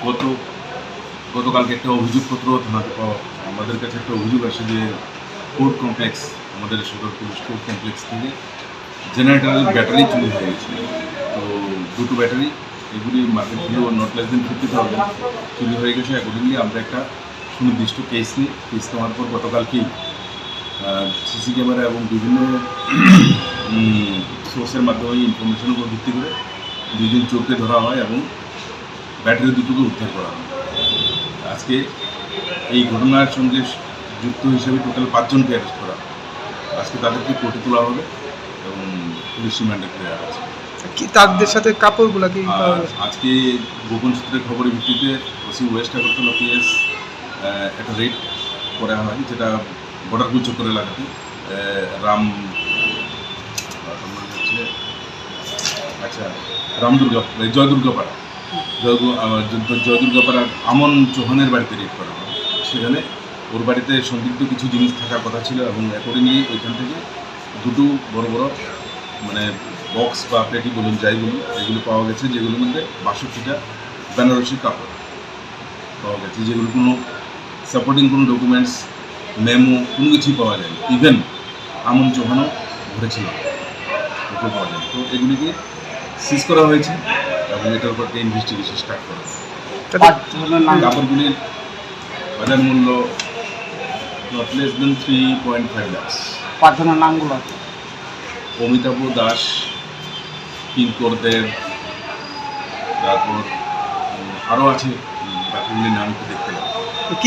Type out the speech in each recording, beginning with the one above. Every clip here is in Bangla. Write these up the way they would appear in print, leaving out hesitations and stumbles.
গত গতকালকে একটা অভিযোগপত্র থানাতে পাওয়া, আমাদের কাছে একটা অভিযোগ আসে যে কোর্ট কমপ্লেক্স, আমাদের সদর পুলিশ কোর্ট কমপ্লেক্স থেকে জেনারেটরের ব্যাটারি চুরি হয়ে গেছে। তো দুটো ব্যাটারি, এগুলি market value not less than 50,000 চুরি হয়ে গেছে। অ্যাকর্ডিংলি আমরা একটা সুনির্দিষ্ট কেস নিই। কেস নেওয়ার পর গতকালকেই সিসি ক্যামেরা এবং বিভিন্ন সোর্সের মাধ্যমে ইনফরমেশনের উপর ভিত্তি করে দুজন চোরকে ধরা হয় এবং ব্যাটারি দুটোকে উদ্ধার করা হয়। আজকে এই ঘটনার সঙ্গে যুক্ত হিসেবে টোটাল 5 জনকে অ্যারেস্ট করা হয়। আজকে তাদেরকে কোর্টে তোলা হবে এবং পুলিশ রিমান্ডে দেওয়া আছে। কি তাদের সাথে কাপড়গুলা কি আজকে গোপন সূত্রের খবরের ভিত্তিতে ওসি ওয়েস্ট আগরতলা পিএস একটা রেড করা হয়, যেটা বর্ডারপুর চক্কর এলাকাতে রাম জয়দুর্গাপাড়া জয়দুর্গাপাড়ার আমন চৌহানের বাড়িতে রেড করা হয়। সেখানে ওর বাড়িতে সন্দিগ্ধ কিছু জিনিস থাকার কথা ছিল এবং অ্যাকর্ডিংলি ওইখান থেকে দুটো বড় বড় মানে বক্স বা পেটি বলুন যাই বলুন, এগুলো পাওয়া গেছে, যেগুলোর মধ্যে 62টা বেনারসি কাপড় পাওয়া গেছে, যেগুলো কোনো সাপোর্টিং কোনো ডকুমেন্টস, মেমো কোনো কিছুই পাওয়া যায়নি। ইভেন আমন চৌহানও ঘটেছিল, ওকে পাওয়া যায়। তো এগুলিকে সিজ করা হয়েছে এবং এটার উপর ইনভেস্টিগেশন স্টার্ট করা হয়েছে। কাপড়গুলির বাজার মূল্য নট লেস দেন 3.5 লাখ। 5 জনের নামগুলো অমিতাভ দাস, কিঙ্কর দেব, তারপর আরও আছে, বাকিগুলির নাম একটু দেখতে পাবো।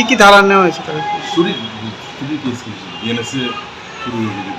কি ধারা নেওয়া হয়েছে তাদের? চুরি কেস, বিএনএসএ চুরি অভিযোগ।